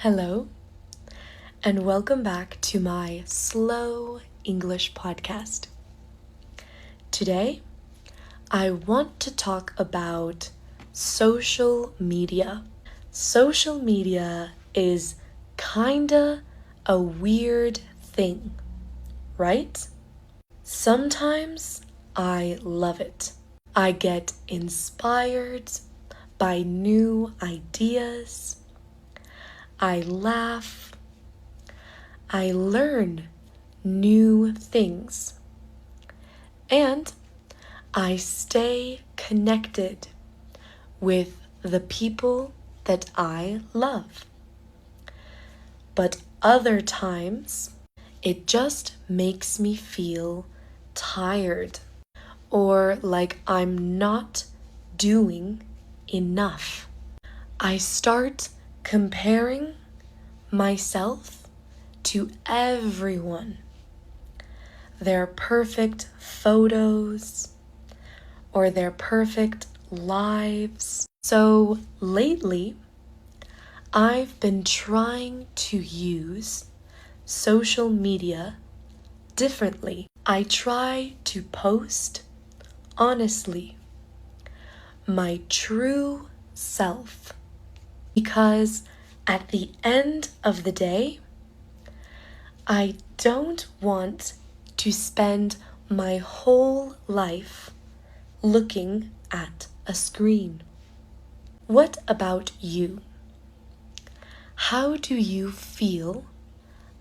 Hello, and welcome back to my Slow English podcast. Today, I want to talk about social media. Social media is kinda a weird thing, right? Sometimes I love it. I get inspired by new ideas. I laugh. I learn new things. And I stay connected with the people that I love. But other times, it just makes me feel tired or like I'm not doing enough. I start comparing myself to everyone. Their perfect photos or their perfect lives. So lately, I've been trying to use social media differently. I try to post honestly my true self because at the end of the day, I don't want to spend my whole life looking at a screen. What about you? How do you feel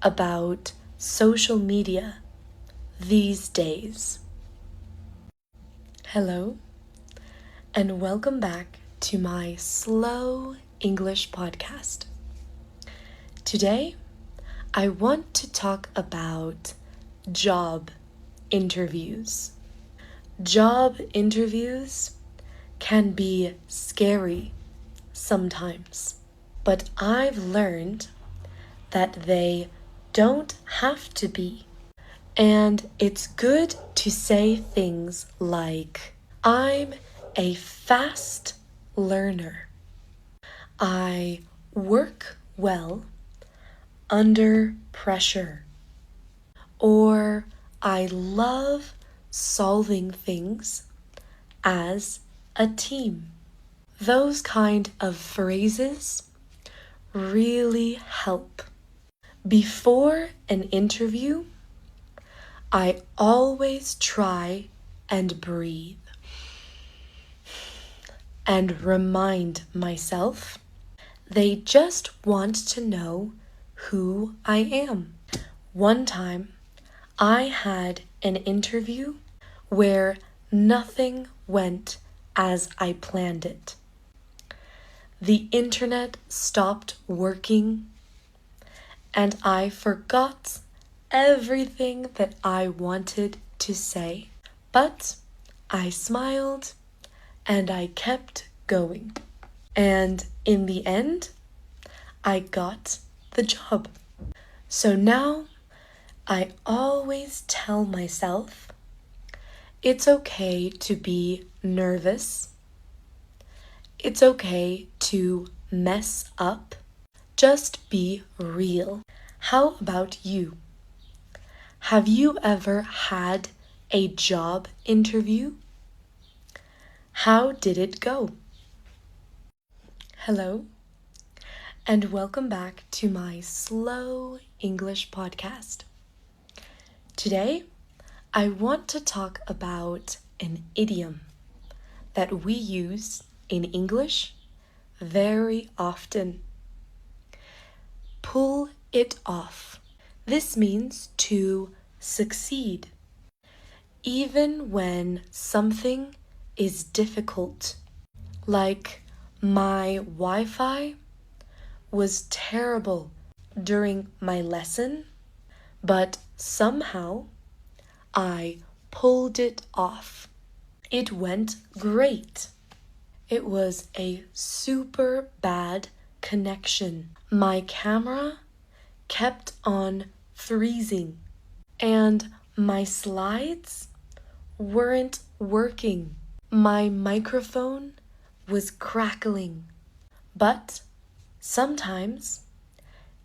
about social media these days? Hello, and welcome back to my Slow English podcast. Today, I want to talk about job interviews. Job interviews can be scary sometimes, but I've learned that they don't have to be. And it's good to say things like, I'm a fast learner. I work well under pressure. Or I love solving things as a team. Those kind of phrases really help. Before an interview, I always try and breathe and remind myself they just want to know who I am. One time, I had an interview where nothing went as I planned it. The internet stopped working and I forgot everything that I wanted to say. But I smiled and I kept going. And in the end, I got the job. So now I always tell myself it's okay to be nervous. It's okay to mess up. Just be real. How about you? Have you ever had a job interview? How did it go? Hello, and welcome back to my Slow English podcast. Today, I want to talk about an idiom that we use in English very often. Pull it off. This means to succeed, even when something is difficult. Like my Wi-Fi was terrible during my lesson, but somehow I pulled it off. It went great. It was a super bad connection. My camera kept on freezing and my slides weren't working. My microphone was crackling. But sometimes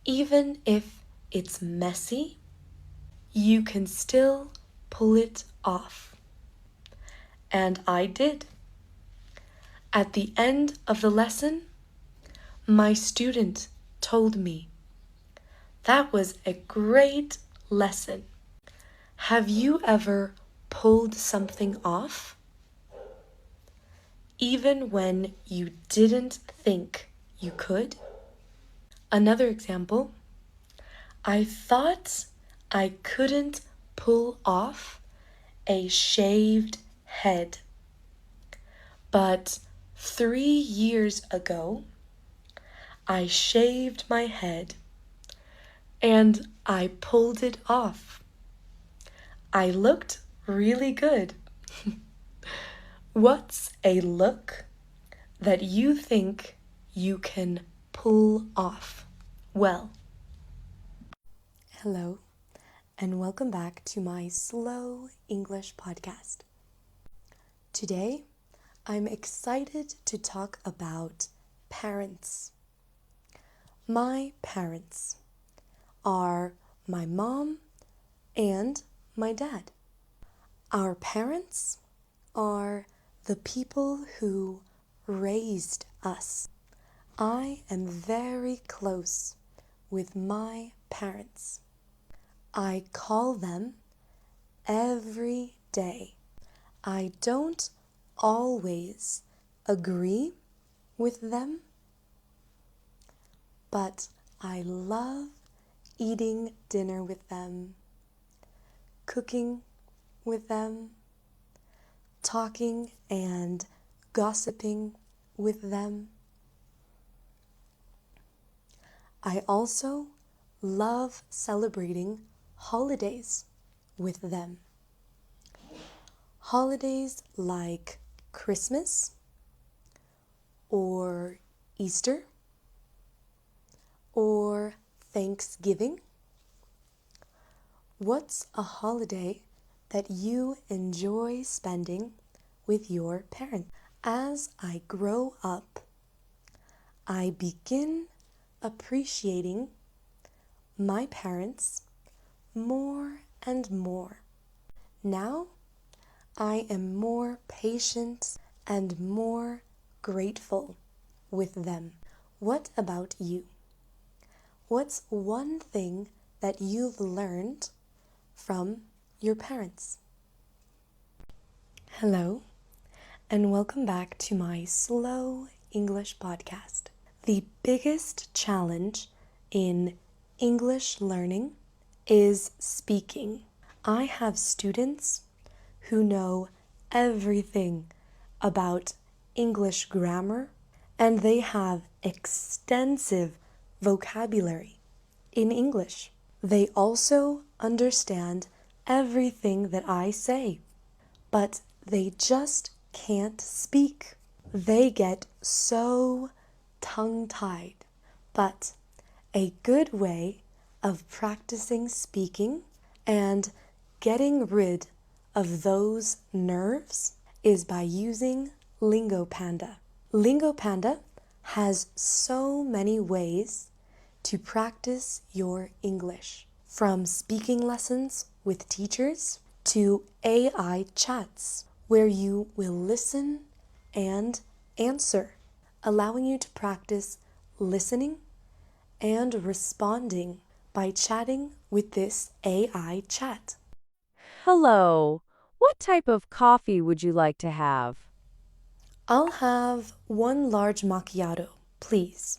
Even if it's messy, you can still pull it off. And I did. At the end of the lesson, my student told me, "That was a great lesson." Have you ever pulled something off? Even when you didn't think you could? Another example, I thought I couldn't pull off a shaved head. But 3 years ago, I shaved my head and I pulled it off. I looked really good. What's a look that you think you can pull off? Well, hello, and welcome back to my Slow English podcast. Today, I'm excited to talk about parents. My parents are my mom and my dad. Our parents are the people who raised us. I am very close with my parents. I call them every day. I don't always agree with them, but I love eating dinner with them, cooking with them, talking and gossiping with them. I also love celebrating holidays with them. Holidays like Christmas or Easter or Thanksgiving. What's a holiday that you enjoy spending with your parents? As I grow up, I begin appreciating my parents more and more. Now, I am more patient and more grateful with them. What about you? What's one thing that you've learned from your parents? Hello, and welcome back to my Slow English podcast. The biggest challenge in English learning is speaking. I have students who know everything about English grammar, and they have extensive vocabulary in English. They also understand everything that I say, but they just can't speak. They get so tongue-tied. But a good way of practicing speaking and getting rid of those nerves is by using LingoPanda. LingoPanda has so many ways to practice your English, from speaking lessons with teachers to AI chats, where you will listen and answer, allowing you to practice listening and responding by chatting with this AI chat. Hello. What type of coffee would you like to have? I'll have 1 large macchiato, please.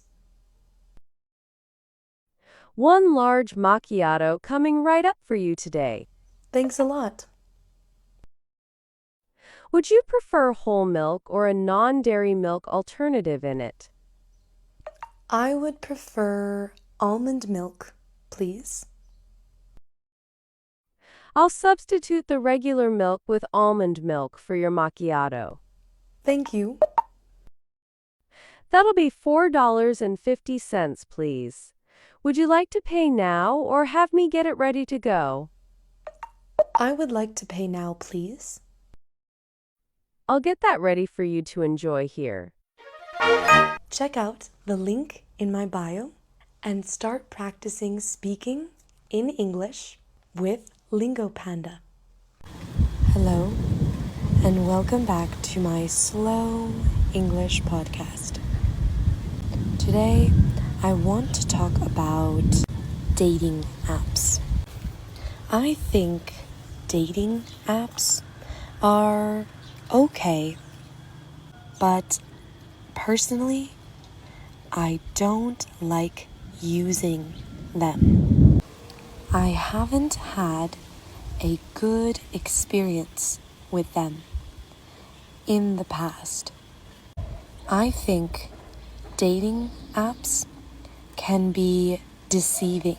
1 large macchiato coming right up for you today. Thanks a lot. Would you prefer whole milk or a non-dairy milk alternative in it? I would prefer almond milk, please. I'll substitute the regular milk with almond milk for your macchiato. Thank you. That'll be $4.50, please. Would you like to pay now or have me get it ready to go? I would like to pay now, please. I'll get that ready for you to enjoy here. Check out the link in my bio and start practicing speaking in English with Lingo Panda. Hello, and welcome back to my Slow English podcast. Today, I want to talk about dating apps. I think dating apps are okay, but personally, I don't like using them. I haven't had a good experience with them in the past. I think dating apps can be deceiving.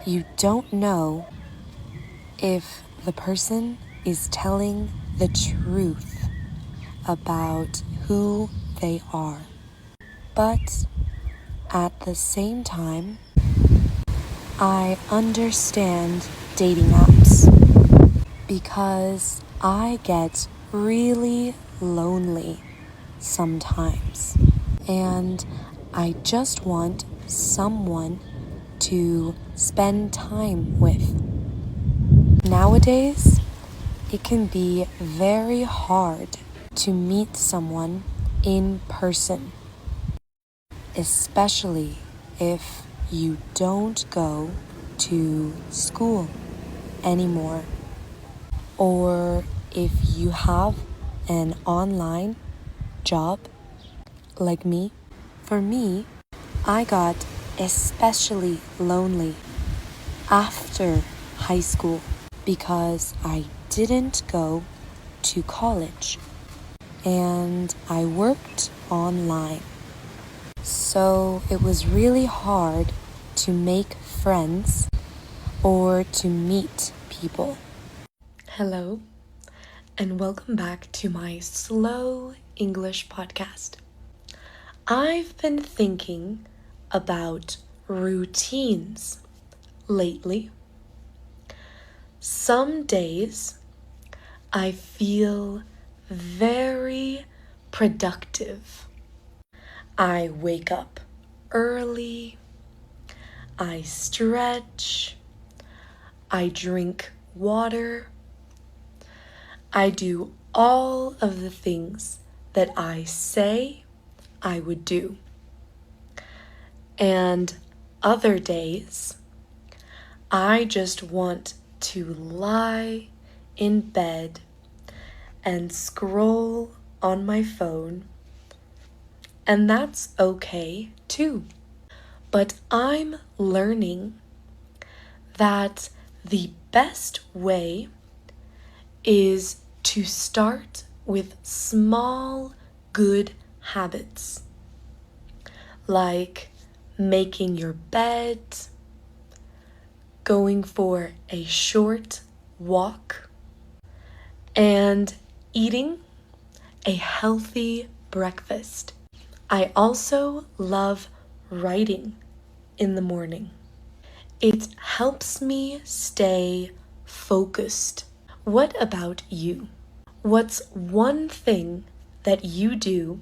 You don't know if the person is telling the truth about who they are. But at the same time, I understand dating apps because I get really lonely sometimes, and I just want someone to spend time with. Nowadays, it can be very hard to meet someone in person, especially if you don't go to school anymore, or if you have an online job like me. For me, I got especially lonely after high school because I didn't go to college and I worked online. So it was really hard to make friends or to meet people. Hello, and welcome back to my Slow English podcast. I've been thinking about routines lately. Some days I feel very productive. I wake up early, I stretch, I drink water, I do all of the things that I say I would do. And other days, I just want to lie in bed and scroll on my phone, and that's okay too. But I'm learning that the best way is to start with small good habits, like making your bed, going for a short walk, and eating a healthy breakfast. I also love writing in the morning. It helps me stay focused. What about you? What's one thing that you do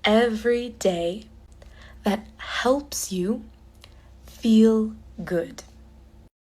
every day that helps you feel good?